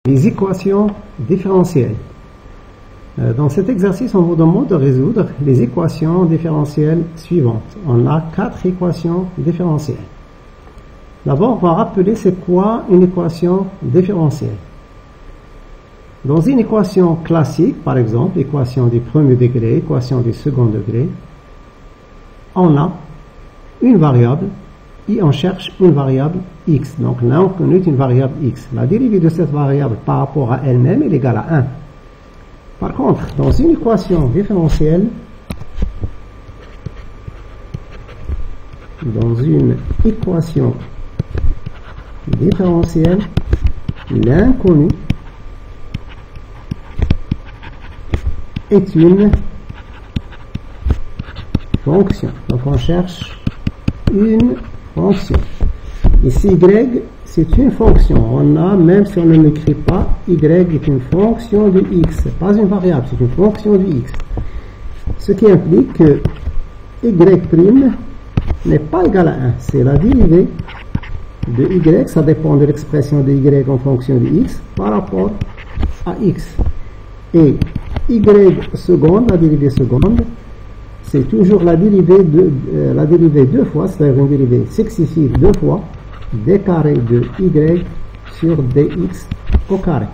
Les équations différentielles. Dans cet exercice, on vous demande de résoudre les équations différentielles suivantes. On a 4 équations différentielles. D'abord, on va rappeler c'est quoi une équation différentielle. Dans une équation classique, par exemple, équation du premier degré, équation du second degré, on a une variable et on cherche une variable x. Donc là, on connaît une variable x. La dérivée de cette variable par rapport à elle-même est égale à 1. Par contre, dans une équation différentielle, l'inconnu est une fonction. Donc on cherche une fonction. Ici, y, c'est une fonction. On a, même si on ne l'écrit pas, y est une fonction de x. Ce n'est pas une variable, c'est une fonction de x. Ce qui implique que y' n'est pas égal à 1. C'est la dérivée de y, ça dépend de l'expression de y en fonction de x par rapport à x. Et y seconde, la dérivée seconde, c'est toujours la dérivée deux fois, c'est-à-dire une dérivée successive deux fois, d carré de y sur dx au carré.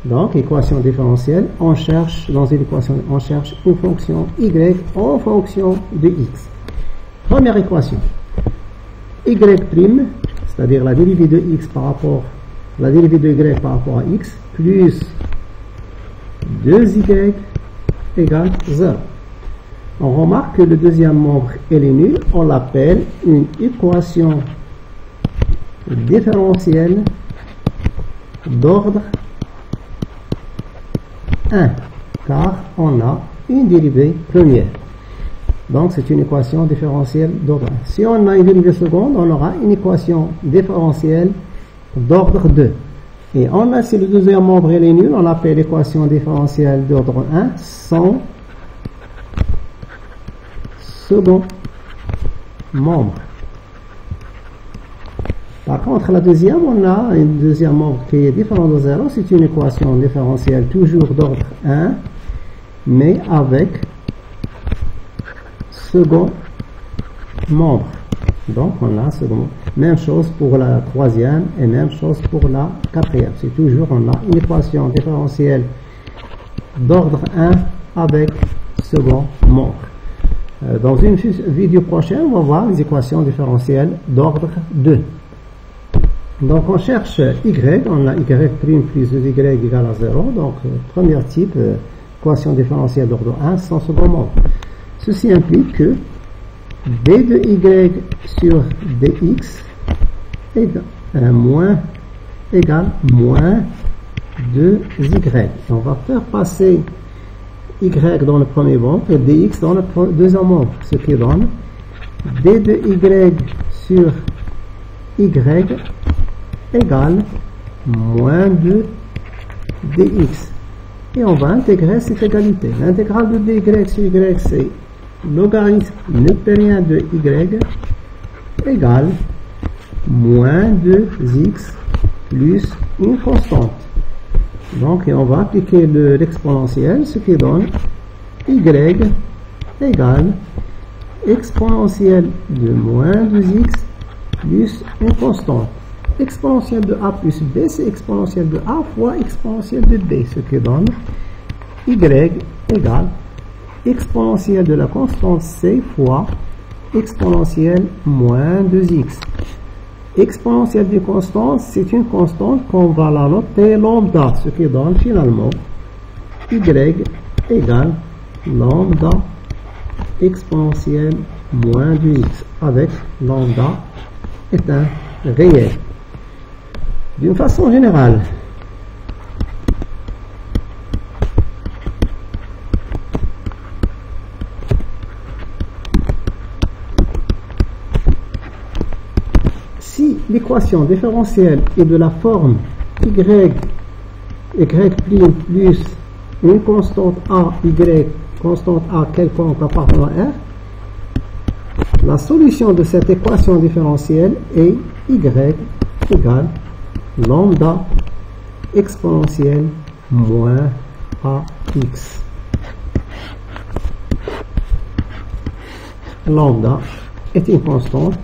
Donc, équation différentielle, on cherche, dans une équation, on cherche une fonction y en fonction de x. Première équation, y', c'est-à-dire la dérivée de x par rapport, la dérivée de y par rapport à x, plus 2y égale 0. On remarque que le deuxième membre est nul, on l'appelle une équation différentielle d'ordre 1, car on a une dérivée première. Donc c'est une équation différentielle d'ordre 1. Si on a une dérivée seconde, on aura une équation différentielle d'ordre 2. Et on a, si le deuxième membre est nul, on l'appelle équation différentielle d'ordre 1 sans second membre. Par contre, la deuxième, on a un deuxième membre qui est différent de 0. C'est une équation différentielle toujours d'ordre 1, mais avec second membre. Donc, on a second. Même chose pour la troisième et même chose pour la quatrième. C'est toujours, on a une équation différentielle d'ordre 1 avec second membre. Dans une vidéo prochaine, on va voir les équations différentielles d'ordre 2. Donc on cherche y, on a y' plus 2y égale à 0. Donc premier type, équation différentielle d'ordre 1 sans second membre. Ceci implique que d de y sur dx égale moins 2y. On va faire passer y dans le premier membre et dx dans le deuxième membre, ce qui donne d de y sur y égale moins 2 dx. Et on va intégrer cette égalité. L'intégrale de dy sur y, c'est logarithme newtonien de y égale moins 2x plus une constante. Donc, et on va appliquer l'exponentielle, ce qui donne y égale exponentielle de moins 2x plus une constante. Exponentielle de a plus b, c'est exponentielle de a fois exponentielle de b, ce qui donne y égale exponentielle de la constante c fois exponentielle moins 2x. Exponentielle d'une constante, c'est une constante qu'on va la noter lambda, ce qui donne finalement y égale lambda exponentielle moins 2x, avec lambda est un réel. D'une façon générale, si l'équation différentielle est de la forme y plus une constante a, constante a quelconque appartenant à R, la solution de cette équation différentielle est y égale lambda exponentielle moins AX. Lambda est une constante.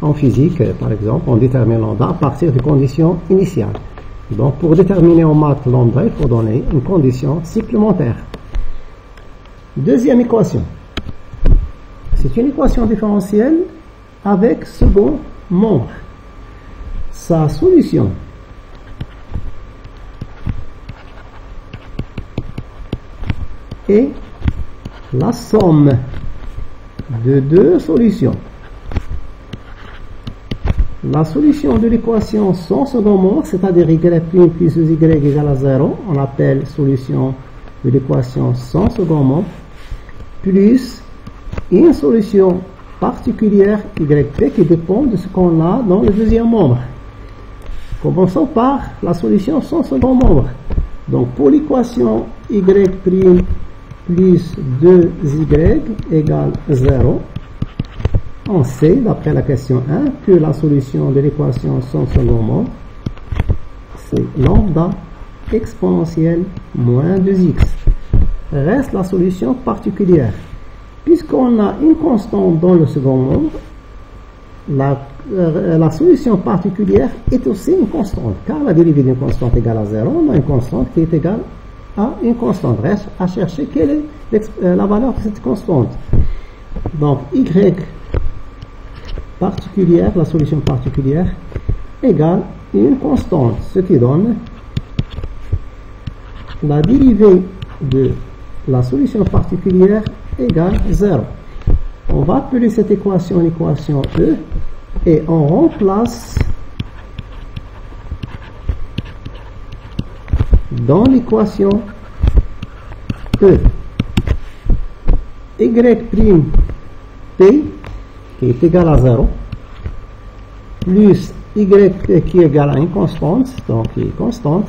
En physique, par exemple, on détermine lambda à partir de conditions initiales. Donc, pour déterminer en maths lambda, il faut donner une condition supplémentaire. Deuxième équation. C'est une équation différentielle avec second membre. Sa solution est la somme de deux solutions. La solution de l'équation sans second membre, c'est-à-dire y' plus y égale à 0, on appelle solution de l'équation sans second membre, plus une solution particulière yp qui dépend de ce qu'on a dans le deuxième membre. Commençons par la solution sans second membre. Donc pour l'équation y' plus 2y égale 0, on sait, d'après la question 1, que la solution de l'équation sans second membre, c'est lambda exponentielle moins 2x. Reste la solution particulière. Puisqu'on a une constante dans le second membre, la solution particulière est aussi une constante, car la dérivée d'une constante égale à 0, on a une constante qui est égale à une constante. Reste à chercher quelle est la valeur de cette constante. Donc, y particulière, la solution particulière, égale une constante, ce qui donne la dérivée de la solution particulière égale 0. On va appeler cette équation l'équation E et on remplace dans l'équation E y'P qui est égal à 0 plus y qui est égal à une constante, donc qui est constante,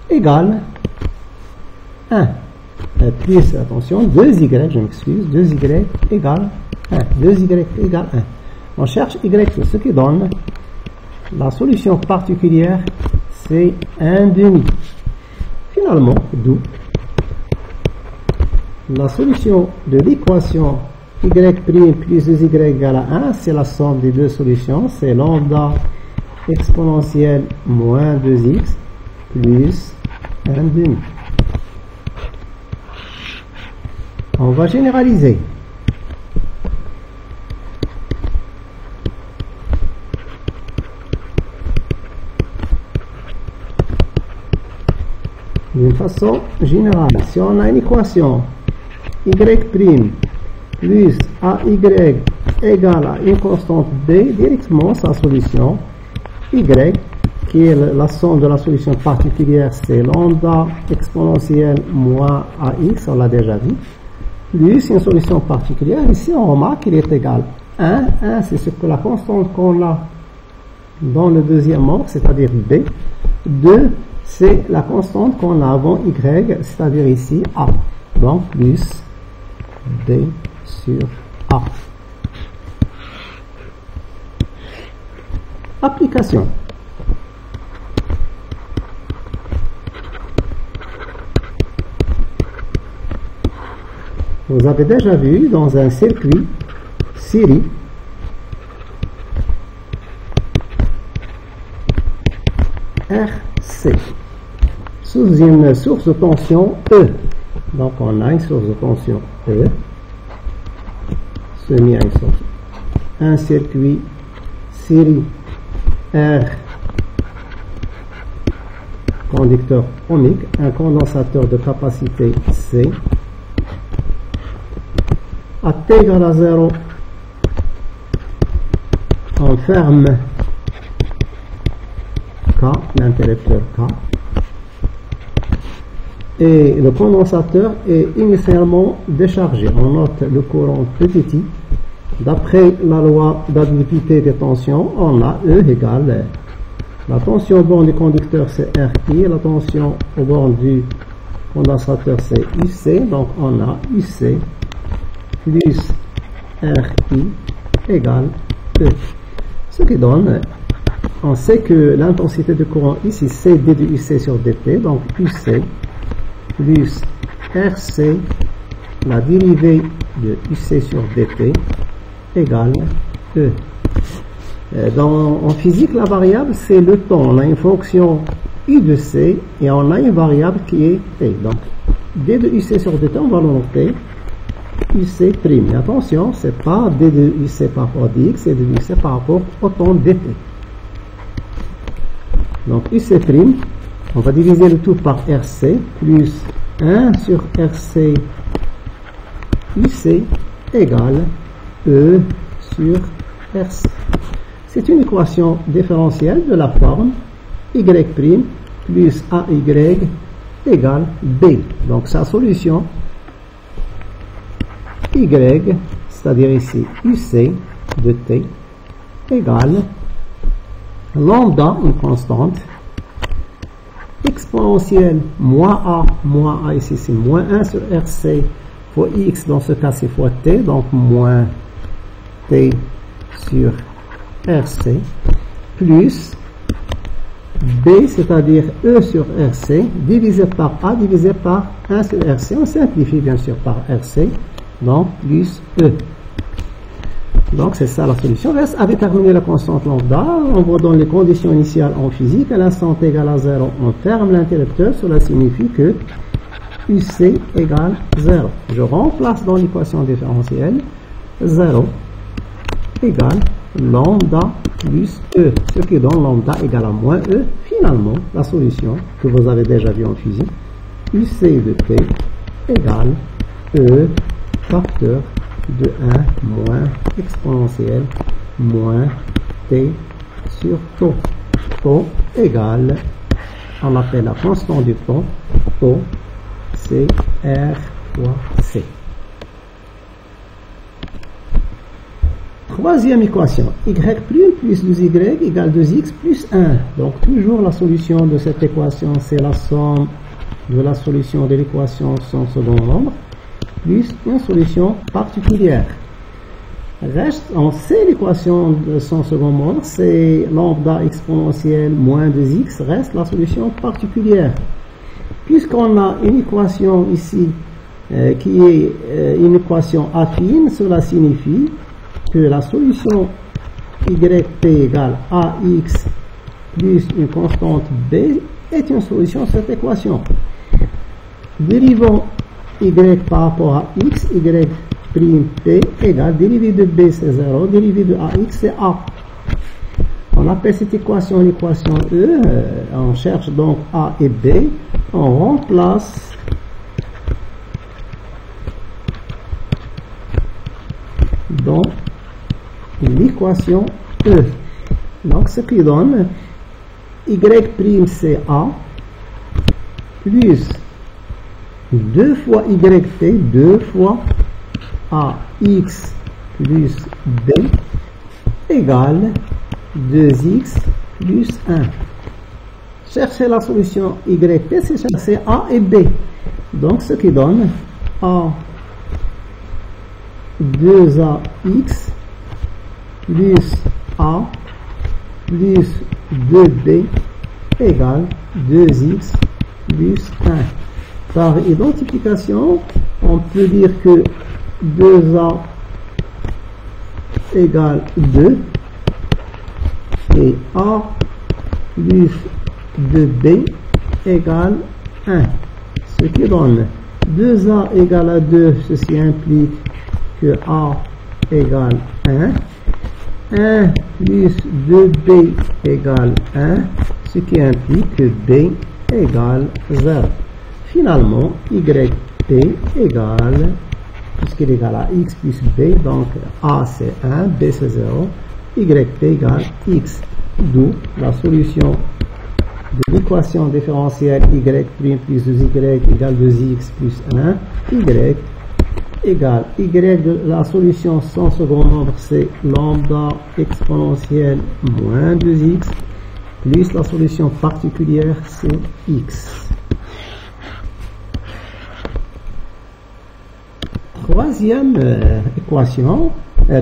égale 1. Plus, attention, 2y, je m'excuse, 2y égale 1. 2y égale 1. On cherche y, ce qui donne la solution particulière, c'est 1/2. Finalement, d'où la solution de l'équation y' plus 2y égale à 1, c'est la somme des deux solutions, c'est lambda exponentielle moins 2x plus 1/2. On va généraliser. D'une façon générale, si on a une équation y' plus AY égale à une constante B, directement sa solution y, qui est la somme de la solution particulière, c'est lambda exponentielle moins AX, on l'a déjà vu, plus une solution particulière. Ici, on remarque qu'il est égal à 1. 1, c'est ce que la constante qu'on a dans le deuxième membre, c'est-à-dire B. 2, c'est la constante qu'on a avant Y, c'est-à-dire ici A. Donc, plus B sur A. Application. Vous avez déjà vu dans un circuit série RC sous une source de tension E. Donc on a une source de tension E soumis à une source. Un circuit série R conducteur ohmique, un condensateur de capacité C. À t égale à 0, on ferme K, l'interrupteur K, et le condensateur est initialement déchargé. On note le courant petit i. D'après la loi d'additivité des tensions, on a E égale la tension au bord du conducteur c'est RI, la tension au bord du condensateur c'est UC, donc on a UC plus RI égale E, ce qui donne on sait que l'intensité de courant ici, c'est d de UC sur dt, donc UC plus RC, la dérivée de UC sur dt, égale E. En physique, la variable, c'est le temps. On a une fonction U de C et on a une variable qui est T. Donc, d de UC sur dt, on va le noter UC'. Mais attention, c'est pas d de UC par rapport à dx, c'est d de UC par rapport au temps dt. Donc, UC', on va diviser le tout par RC, plus 1 sur RC UC égale E sur RC. C'est une équation différentielle de la forme y' plus AY égale B. Donc sa solution Y, c'est-à-dire ici UC de T, égale lambda, une constante, exponentielle moins A ici c'est moins 1 sur RC fois X, dans ce cas c'est fois T, donc moins T sur RC, plus B, c'est-à-dire E sur RC, divisé par A, divisé par 1 sur RC. On simplifie bien sûr par RC, donc plus E. Donc c'est ça la solution. Reste à déterminer la constante lambda. On voit dans les conditions initiales en physique, à l'instant t égale à 0, on ferme l'interrupteur. Cela signifie que UC égale 0. Je remplace dans l'équation différentielle 0 égale lambda plus E, ce qui donne lambda égale à moins E. Finalement, la solution que vous avez déjà vue en physique, UC de T égale E facteur de 1 moins exponentielle moins T sur taux. Taux égale, on appelle la constante du temps, taux, c'est R fois C. Troisième équation, y' plus 2y égale 2x plus 1. Donc toujours la solution de cette équation, c'est la somme de la solution de l'équation sans second nombre, plus une solution particulière. Reste, on sait l'équation de son second nombre, c'est lambda exponentielle moins 2x, reste la solution particulière. Puisqu'on a une équation ici qui est une équation affine, cela signifie que la solution yt égale ax plus une constante b est une solution de cette équation. Dérivons y par rapport à x, y' égale dérivée de b c'est 0, dérivée de ax c'est a. On appelle cette équation l'équation E, on cherche donc a et b, on remplace dans l'équation E. Donc ce qui donne y' c'est a plus 2 fois yt, 2 fois ax plus b égale 2x plus 1. Chercher la solution yt, c'est chercher a et b. Donc ce qui donne a 2ax plus a plus 2b égale 2x plus 1. Par identification, on peut dire que 2a égale 2 et a plus 2b égale 1. Ce qui donne 2a égale à 2, ceci implique que a égale 1. 1 plus 2b égale 1, ce qui implique que b égale 0. Finalement, yt égale, puisqu'il est égal à x plus b, donc a c'est 1, b c'est 0, yt égale x, d'où la solution de l'équation différentielle y' plus 2y égale 2x plus 1, y égale la solution sans second nombre, c'est lambda exponentielle moins 2x, plus la solution particulière, c'est x. Troisième équation,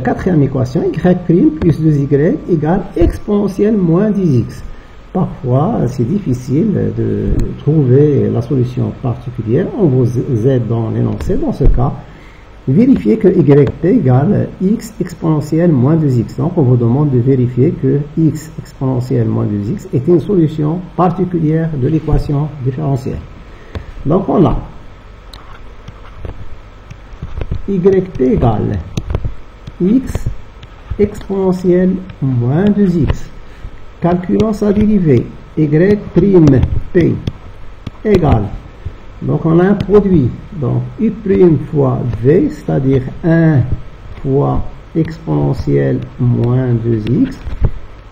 quatrième équation, y' plus 2y égale exponentielle moins 10x. Parfois, c'est difficile de trouver la solution particulière. On vous aide dans l'énoncé. Dans ce cas, vérifiez que yt égale x exponentielle moins 2x. Donc, on vous demande de vérifier que x exponentielle moins 2x est une solution particulière de l'équation différentielle. Donc, on a yt égale x exponentielle moins 2x. Calculons sa dérivée, y' p égale, donc on a un produit, donc u' fois v, c'est-à-dire 1 fois exponentielle moins 2x,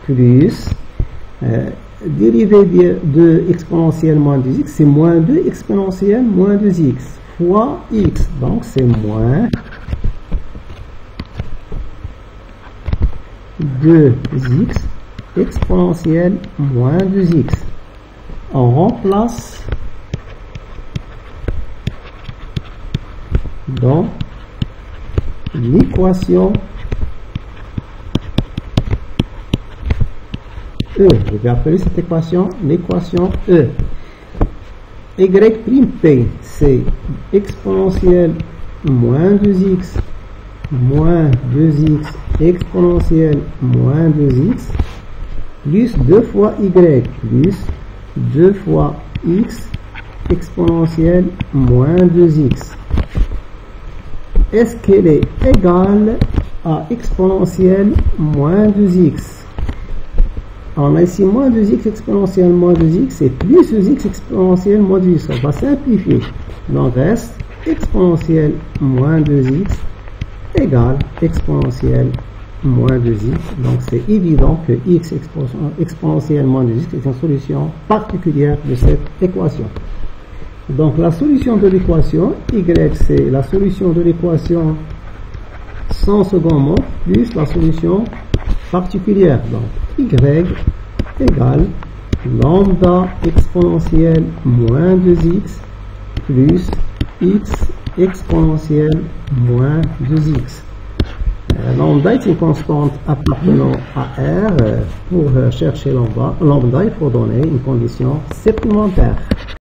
plus, dérivée de exponentielle moins 2x, c'est moins 2 exponentielle moins 2x, fois x, donc c'est moins 2x exponentielle moins 2x. On remplace dans l'équation E. Je vais appeler cette équation l'équation E. Y'P, c'est exponentielle moins 2x moins 2x exponentielle moins 2x plus 2 fois y plus 2 fois x exponentielle moins 2x. Est-ce qu'elle est égale à exponentielle moins 2x? On a ici moins 2x exponentielle moins 2x et plus 2x exponentielle moins 2x. On va simplifier. Donc reste exponentielle moins 2x égale exponentielle moins 2x. Donc c'est évident que x exponentielle moins 2x est une solution particulière de cette équation. Donc la solution de l'équation y, c'est la solution de l'équation sans second mot plus la solution particulière. Donc y égale lambda exponentielle moins 2x plus x exponentielle moins 2x. Lambda est une constante appartenant à R. Pour chercher lambda, il faut donner une condition supplémentaire.